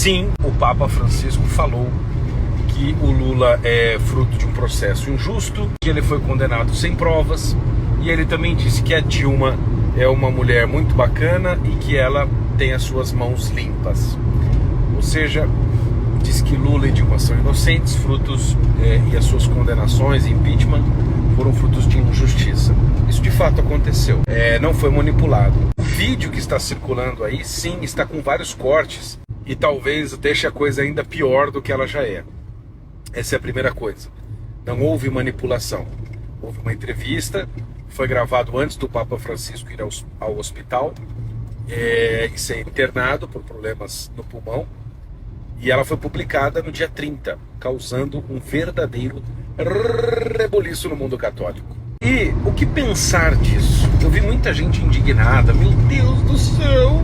Sim, o Papa Francisco falou que o Lula é fruto de um processo injusto, que ele foi condenado sem provas, e ele também disse que a Dilma é uma mulher muito bacana e que ela tem as suas mãos limpas. Ou seja, diz que Lula e Dilma são inocentes, e as suas condenações e impeachment foram frutos de injustiça. Isso de fato aconteceu, não foi manipulado. O vídeo que está circulando aí, sim, está com vários cortes e talvez deixe a coisa ainda pior do que ela já é. Essa é a primeira coisa. Não houve manipulação. Houve uma entrevista, foi gravado antes do Papa Francisco ir ao hospital e ser internado por problemas no pulmão. E ela foi publicada no dia 30, causando um verdadeiro rebuliço no mundo católico. E o que pensar disso? Eu vi muita gente indignada. Meu Deus do céu,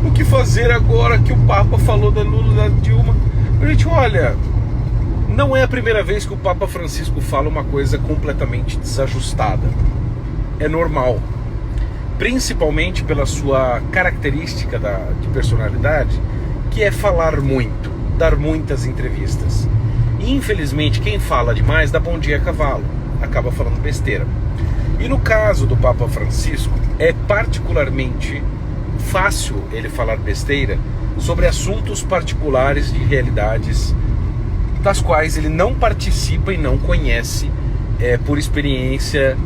o que fazer agora que o Papa falou da Lula e da Dilma? Gente, olha, não é a primeira vez que o Papa Francisco fala uma coisa completamente desajustada. É normal. Principalmente pela sua característica de personalidade, que é falar muito, dar muitas entrevistas. E, infelizmente, quem fala demais dá bom dia a cavalo, acaba falando besteira. E no caso do Papa Francisco, é particularmente fácil ele falar besteira sobre assuntos particulares de realidades das quais ele não participa e não conhece por experiência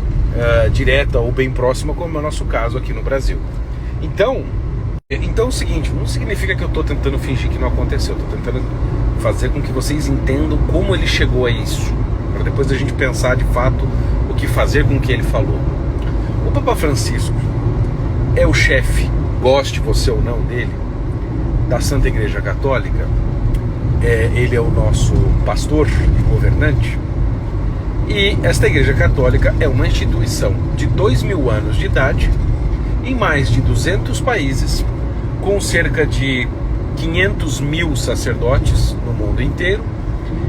direta ou bem próxima, como é o nosso caso aqui no Brasil. Então é o seguinte, não significa que eu estou tentando fingir que não aconteceu, estou tentando fazer com que vocês entendam como ele chegou a isso, para depois a gente pensar de fato o que fazer com o que ele falou. O Papa Francisco é o chefe, goste você ou não dele, da Santa Igreja Católica. Ele é o nosso pastor e governante. E esta Igreja Católica é uma instituição de 2000 anos de idade, em mais de 200 países, com cerca de 500 mil sacerdotes no mundo inteiro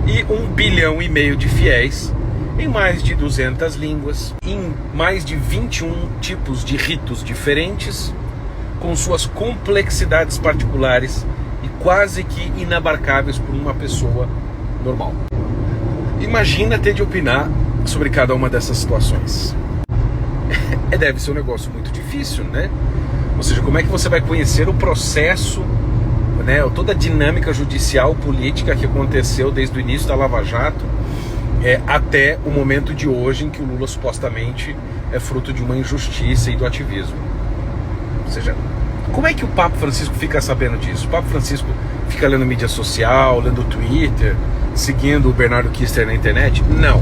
e 1,5 bilhão de fiéis em mais de 200 línguas, em mais de 21 tipos de ritos diferentes, com suas complexidades particulares e quase que inabarcáveis por uma pessoa normal. Imagina ter de opinar sobre cada uma dessas situações. Deve ser um negócio muito difícil, né? Ou seja, como é que você vai conhecer o processo, né, toda a dinâmica judicial, política que aconteceu desde o início da Lava Jato até o momento de hoje em que o Lula supostamente é fruto de uma injustiça e do ativismo. Ou seja, como é que o Papa Francisco fica sabendo disso? O Papa Francisco fica lendo mídia social, lendo Twitter, seguindo o Bernardo Kister na internet? Não.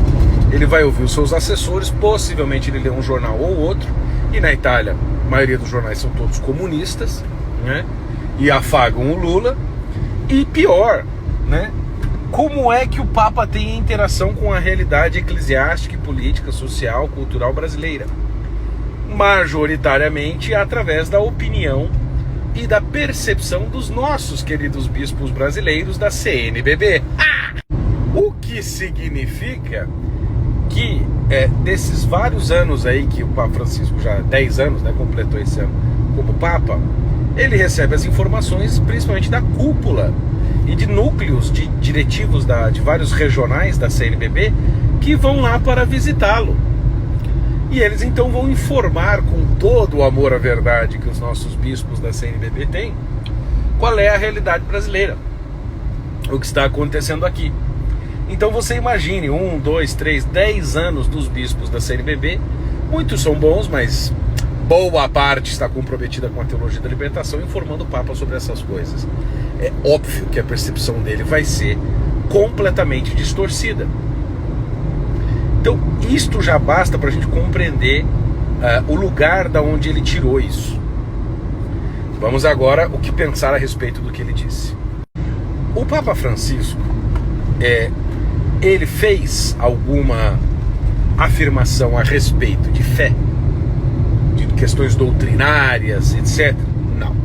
Ele vai ouvir os seus assessores, possivelmente ele lê um jornal ou outro, e na Itália a maioria dos jornais são todos comunistas, né? E afagam o Lula. E pior, né? Como é que o Papa tem interação com a realidade eclesiástica, política, social, cultural brasileira? Majoritariamente através da opinião e da percepção dos nossos queridos bispos brasileiros da CNBB. O que significa que desses vários anos aí que o Papa Francisco, já 10 anos, né, completou esse ano como Papa, ele recebe as informações principalmente da cúpula e de núcleos de diretivos de vários regionais da CNBB que vão lá para visitá-lo. E eles então vão informar com todo o amor à verdade que os nossos bispos da CNBB têm, qual é a realidade brasileira, o que está acontecendo aqui. Então você imagine 1, 2, 3, 10 anos dos bispos da CNBB, muitos são bons, mas boa parte está comprometida com a teologia da libertação, informando o Papa sobre essas coisas. É óbvio que a percepção dele vai ser completamente distorcida. Então isto já basta para a gente compreender o lugar da onde ele tirou isso. Vamos agora o que pensar a respeito do que ele disse. O Papa Francisco ele fez alguma afirmação a respeito de fé, de questões doutrinárias, etc? Não.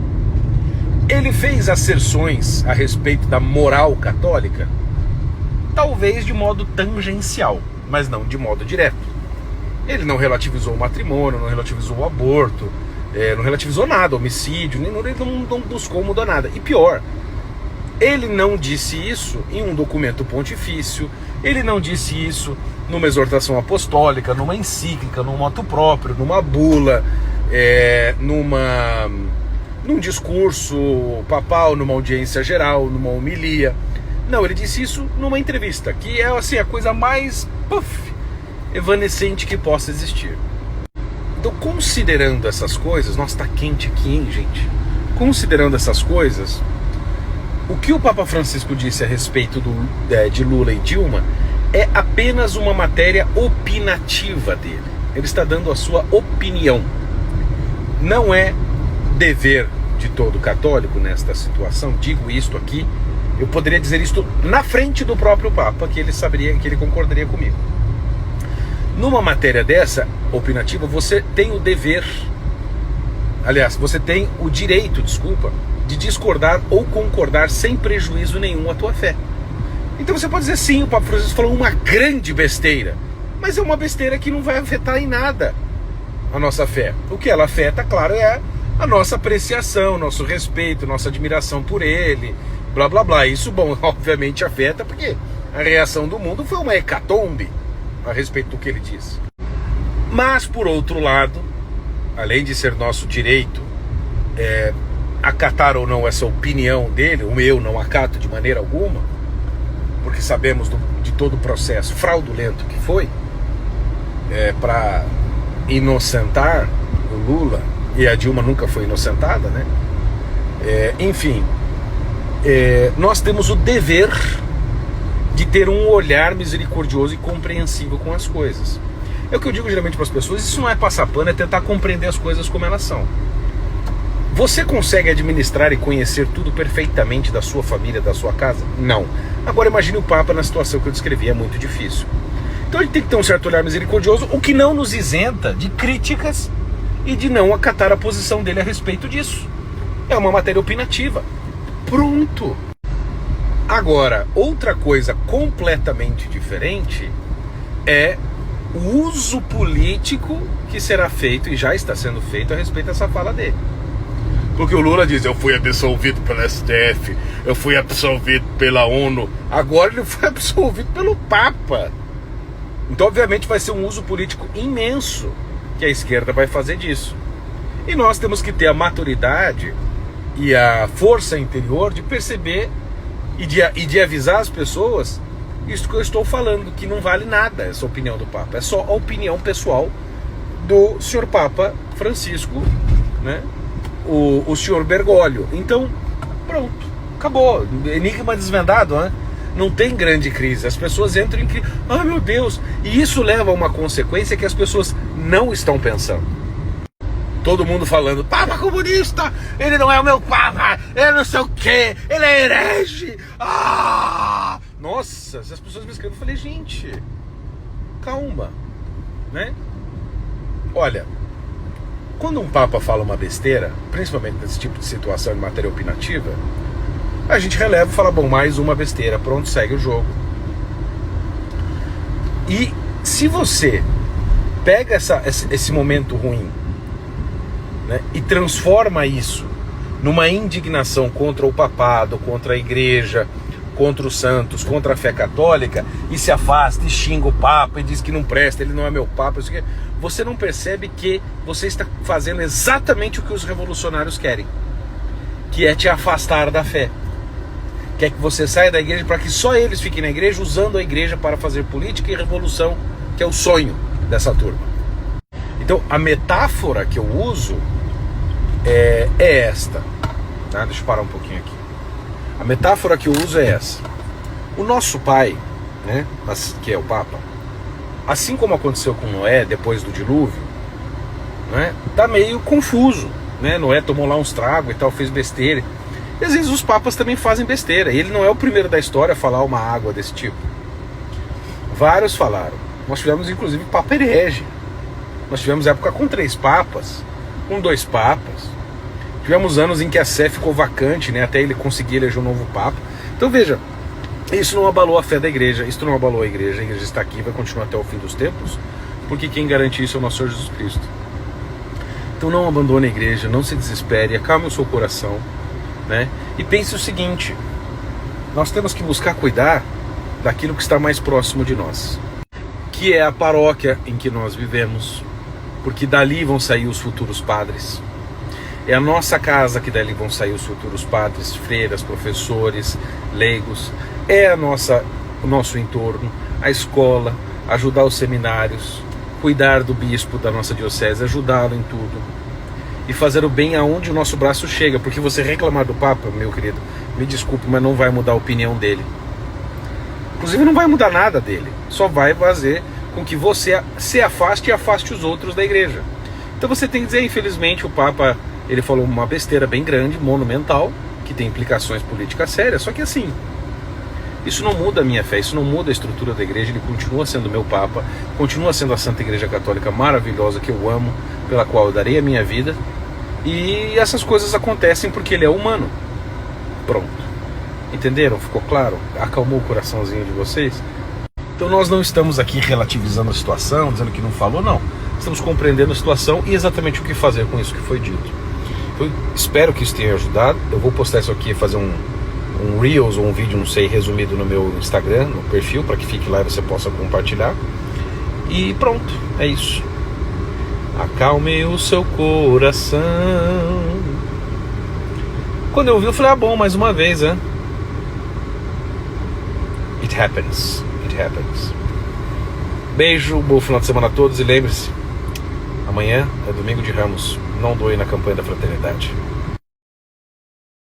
Ele fez asserções a respeito da moral católica? Talvez de modo tangencial, mas não de modo direto. Ele não relativizou o matrimônio, não relativizou o aborto, não relativizou nada, homicídio, ele não buscou mudar nada. E pior, Ele não disse isso em um documento pontifício, ele não disse isso numa exortação apostólica, numa encíclica, num motu próprio, numa bula, num discurso papal, numa audiência geral, numa homilia. Não, ele disse isso numa entrevista, que é assim, a coisa mais evanescente que possa existir. Então, considerando essas coisas, nossa, tá quente aqui, hein, gente? Considerando essas coisas, o que o Papa Francisco disse a respeito de Lula e Dilma é apenas uma matéria opinativa dele. Ele está dando a sua opinião. Não é dever de todo católico nesta situação, digo isto aqui, eu poderia dizer isto na frente do próprio Papa, que ele saberia, que ele concordaria comigo. Numa matéria dessa, opinativa, você tem o dever, aliás, você tem o direito, de discordar ou concordar sem prejuízo nenhum à tua fé. Então você pode dizer sim, o Papa Francisco falou uma grande besteira, mas é uma besteira que não vai afetar em nada a nossa fé. O que ela afeta, claro, é a nossa apreciação, nosso respeito, nossa admiração por ele, blá blá blá. Isso, bom, obviamente afeta, porque a reação do mundo foi uma hecatombe a respeito do que ele disse. Mas, por outro lado, além de ser nosso direito acatar ou não essa opinião dele, eu não acato de maneira alguma, porque sabemos de todo o processo fraudulento que foi, para inocentar o Lula, e a Dilma nunca foi inocentada, né? Enfim, nós temos o dever de ter um olhar misericordioso e compreensivo com as coisas. É o que eu digo geralmente para as pessoas, isso não é passar pano, é tentar compreender as coisas como elas são. Você consegue administrar e conhecer tudo perfeitamente da sua família, da sua casa? Não. Agora imagine o Papa na situação que eu descrevi, é muito difícil. Então a gente tem que ter um certo olhar misericordioso, o que não nos isenta de críticas e de não acatar a posição dele a respeito disso. É uma matéria opinativa. Pronto. Agora, outra coisa completamente diferente é o uso político que será feito, e já está sendo feito, a respeito dessa fala dele. Porque o Lula diz, eu fui absolvido pela STF, eu fui absolvido pela ONU, agora ele foi absolvido pelo Papa. Então, obviamente, vai ser um uso político imenso que a esquerda vai fazer disso. E nós temos que ter a maturidade e a força interior de perceber e de avisar as pessoas isso que eu estou falando, que não vale nada essa opinião do Papa. É só a opinião pessoal do senhor Papa Francisco, né? O senhor Bergoglio. Então, pronto, acabou. Enigma desvendado, né? Não tem grande crise. As pessoas entram em crise. Ai, meu Deus! E isso leva a uma consequência que as pessoas não estão pensando. Todo mundo falando, Papa comunista, ele não é o meu Papa, ele não sei o quê, ele é herege. Ah! Nossa, as pessoas me escrevem, eu falei, gente, calma, né? Olha, quando um Papa fala uma besteira, principalmente nesse tipo de situação em matéria opinativa, a gente releva e fala, bom, mais uma besteira, pronto, segue o jogo. E se você pega esse momento ruim, né, e transforma isso numa indignação contra o papado, contra a igreja, contra os santos, contra a fé católica, e se afasta e xinga o Papa e diz que não presta, ele não é meu Papa, você não percebe que você está fazendo exatamente o que os revolucionários querem, que é te afastar da fé. Quer que você saia da igreja para que só eles fiquem na igreja, usando a igreja para fazer política e revolução, que é o sonho dessa turma. Então, a metáfora que eu uso é esta. Tá? Deixa eu parar um pouquinho aqui. A metáfora que eu uso é essa. O nosso pai, né, que é o Papa, assim como aconteceu com Noé depois do dilúvio, né, tá meio confuso. Né? Noé tomou lá uns tragos e tal, fez besteira. E às vezes os papas também fazem besteira. E ele não é o primeiro da história a falar uma água desse tipo. Vários falaram. Nós tivemos inclusive Papa herege. Nós tivemos época com 3 papas, com 2 papas. Tivemos anos em que a Sé ficou vacante, né, até ele conseguir eleger um novo papa. Então veja, isso não abalou a fé da igreja, isso não abalou a igreja está aqui, vai continuar até o fim dos tempos, porque quem garante isso é o nosso Senhor Jesus Cristo. Então não abandone a igreja, não se desespere, acalme o seu coração, né, e pense o seguinte, Nós temos que buscar cuidar daquilo que está mais próximo de nós, que é a paróquia em que nós vivemos, porque dali vão sair os futuros padres. É a nossa casa que dali vão sair os futuros padres, freiras, professores, leigos. É o nosso entorno, a escola, ajudar os seminários, cuidar do bispo da nossa diocese, ajudá-lo em tudo e fazer o bem aonde o nosso braço chega, porque você reclamar do Papa, meu querido, me desculpe, mas não vai mudar a opinião dele. Inclusive não vai mudar nada dele, só vai fazer com que você se afaste e afaste os outros da igreja. Então você tem que dizer, infelizmente o Papa, ele falou uma besteira bem grande, monumental, que tem implicações políticas sérias, só que assim, isso não muda a minha fé, isso não muda a estrutura da igreja, ele continua sendo meu Papa, continua sendo a Santa Igreja Católica maravilhosa que eu amo, pela qual eu darei a minha vida, e essas coisas acontecem porque ele é humano. Pronto. Entenderam? Ficou claro? Acalmou o coraçãozinho de vocês? Então nós não estamos aqui relativizando a situação, dizendo que não falou, não. Estamos compreendendo a situação e exatamente o que fazer com isso que foi dito. Eu espero que isso tenha ajudado. Eu vou postar isso aqui, fazer um Reels ou um vídeo, não sei, resumido no meu Instagram, no perfil, para que fique lá e você possa compartilhar. E pronto, é isso. Acalme o seu coração. Quando eu ouvi, eu falei, bom, mais uma vez, né? It happens. It happens. Beijo, bom final de semana a todos e lembre-se, amanhã é domingo de Ramos. Não doe na campanha da fraternidade.